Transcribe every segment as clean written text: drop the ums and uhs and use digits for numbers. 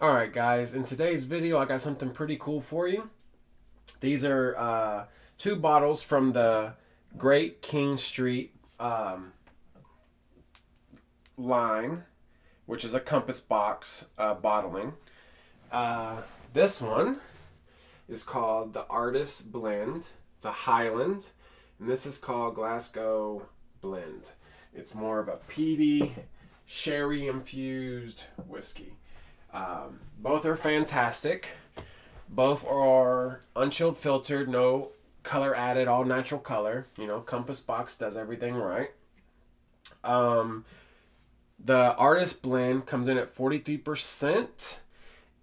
Alright guys, in today's video I got something pretty cool for you. These are two bottles from the Great King Street line, which is a compass box bottling. This one is called the Artist Blend. It's a Highland, and this is called Glasgow Blend. It's more of a peaty, sherry infused whiskey. Both are fantastic. Both are unchilled filtered, no color added, all natural color. You know, Compass Box does everything right. Um, the Artist Blend comes in at 43%.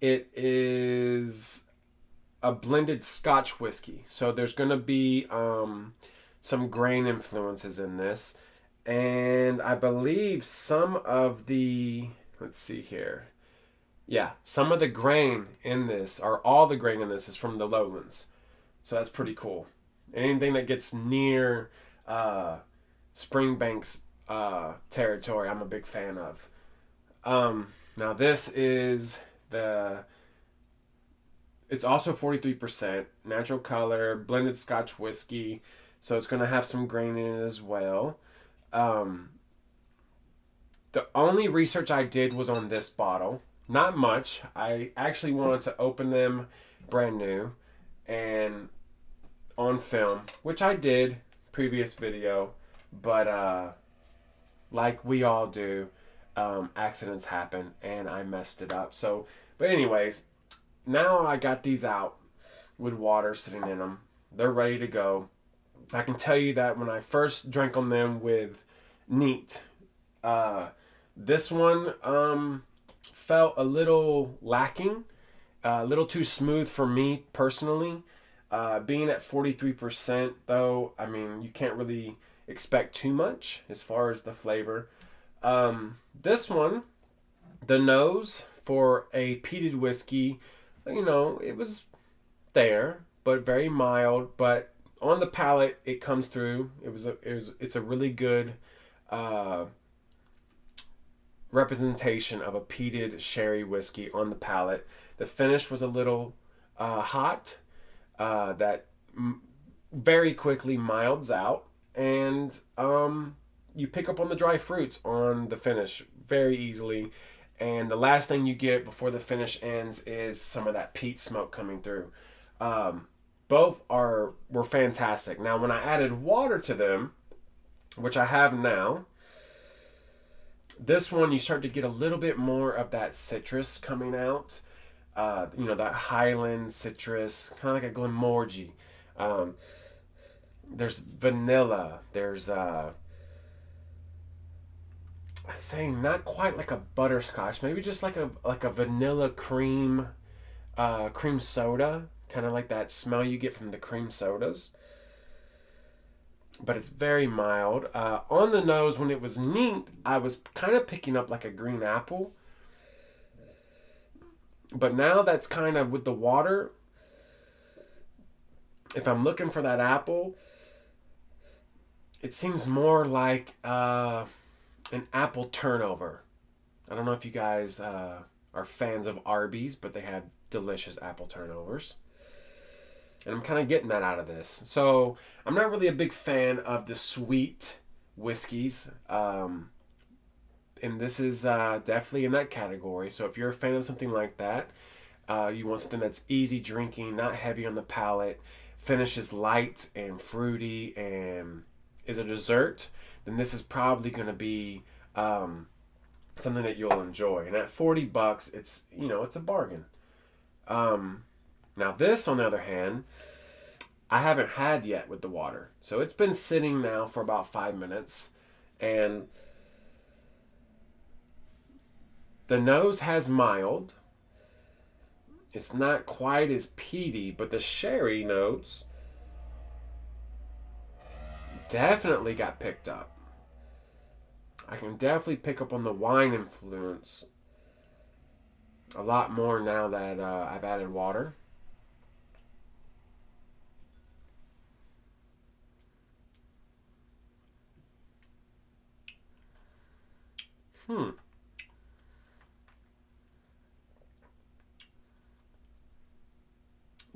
It is a blended Scotch whiskey. So there's going to be some grain influences in this. And I believe some of the, let's see here. Yeah, some of the grain in this, or all the grain in this, is from the lowlands. So that's pretty cool. Anything that gets near Springbank's territory, I'm a big fan of. Now this is it's also 43% natural color, blended Scotch whiskey, so it's going to have some grain in it as well. Um, the only research I did was on this bottle. Not much. I actually wanted to open them brand new and on film, which I did previous video, but like we all do, accidents happen and I messed it up. So, but anyways, now I got these out with water sitting in them. They're ready to go. I can tell you that when I first drank on them with neat, this one felt a little lacking, a little too smooth for me personally. Being at 43%, though, I mean, you can't really expect too much as far as the flavor. This one, the nose for a peated whiskey, you know, it was there, but very mild. But on the palate, it comes through. It's a really good representation of a peated sherry whiskey on the palate. The finish was a little hot, that very quickly milds out, and you pick up on the dry fruits on the finish very easily. And the last thing you get before the finish ends is some of that peat smoke coming through. Both were fantastic. Now, when I added water to them, which I have now, this one you start to get a little bit more of that citrus coming out. You know, that Highland citrus, kind of like a Glenmorangie. There's vanilla. There's I'd say not quite like a butterscotch, maybe just like a vanilla cream, cream soda, kind of like that smell you get from the cream sodas. But it's very mild. On the nose, when it was neat, I was kind of picking up like a green apple. But now that's kind of with the water. If I'm looking for that apple, it seems more like an apple turnover. I don't know if you guys are fans of Arby's, but they have delicious apple turnovers. And I'm kind of getting that out of this. So I'm not really a big fan of the sweet whiskeys. And this is definitely in that category. So if you're a fan of something like that, you want something that's easy drinking, not heavy on the palate, finishes light and fruity, and is a dessert, then this is probably going to be something that you'll enjoy. And at $40, it's a bargain. Now this, on the other hand, I haven't had yet with the water. So it's been sitting now for about 5 minutes. And the nose has mild. It's not quite as peaty, but the sherry notes definitely got picked up. I can definitely pick up on the wine influence a lot more now that I've added water. Hmm.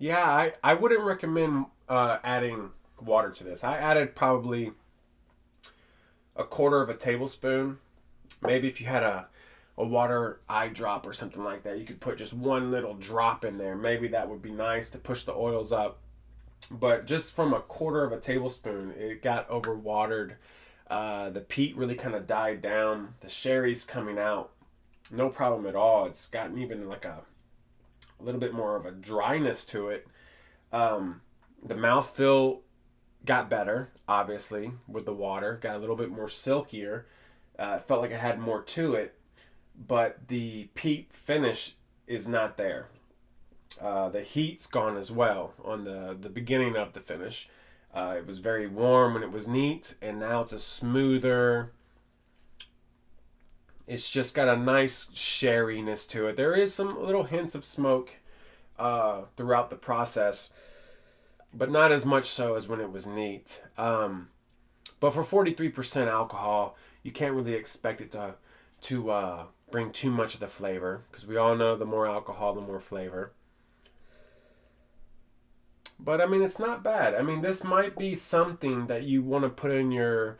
Yeah, I wouldn't recommend adding water to this. I added probably a quarter of a tablespoon. Maybe if you had a water eye drop or something like that, you could put just one little drop in there. Maybe that would be nice to push the oils up. But just from a quarter of a tablespoon, it got overwatered. The peat really kind of died down. The sherry's coming out, no problem at all. It's gotten even like a little bit more of a dryness to it. The mouthfeel got better, obviously, with the water. Got a little bit more silkier. Felt like it had more to it, but the peat finish is not there. The heat's gone as well on the beginning of the finish. It was very warm when it was neat, and now it's a smoother. It's just got a nice sherryness to it. There is some little hints of smoke throughout the process, but not as much so as when it was neat. But for 43% alcohol, you can't really expect it to bring too much of the flavor, because we all know the more alcohol, the more flavor. But I mean, it's not bad. I mean, this might be something that you want to put in your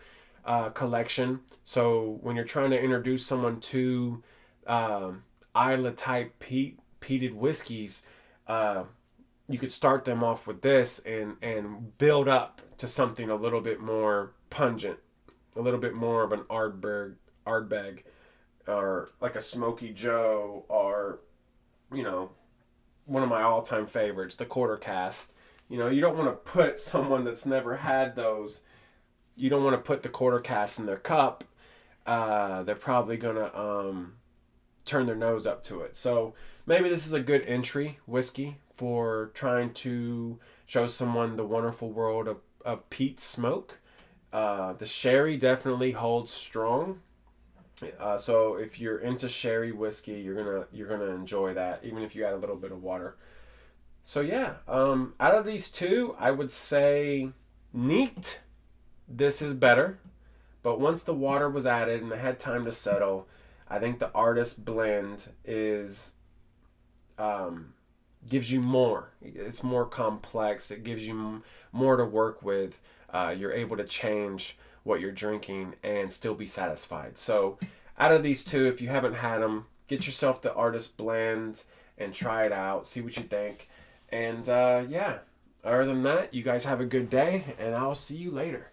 collection. So when you're trying to introduce someone to Isla type peated whiskeys, you could start them off with this and build up to something a little bit more pungent, a little bit more of an Ardbeg, or like a Smoky Joe, or you know, one of my all-time favorites, the quarter cast. You know, you don't want to put someone that's never had those. You don't want to put the quarter cast in their cup. They're probably gonna turn their nose up to it. So maybe this is a good entry whiskey for trying to show someone the wonderful world of peat smoke. The sherry definitely holds strong. So if you're into sherry whiskey, you're gonna enjoy that, even if you add a little bit of water. So yeah, out of these two, I would say neat. This is better, but once the water was added and it had time to settle, I think the Artist blend is gives you more. It's more complex. It gives you more to work with. You're able to change what you're drinking and still be satisfied. So out of these two, if you haven't had them, get yourself the Artist blend and try it out. See what you think. And yeah, other than that, you guys have a good day, and I'll see you later.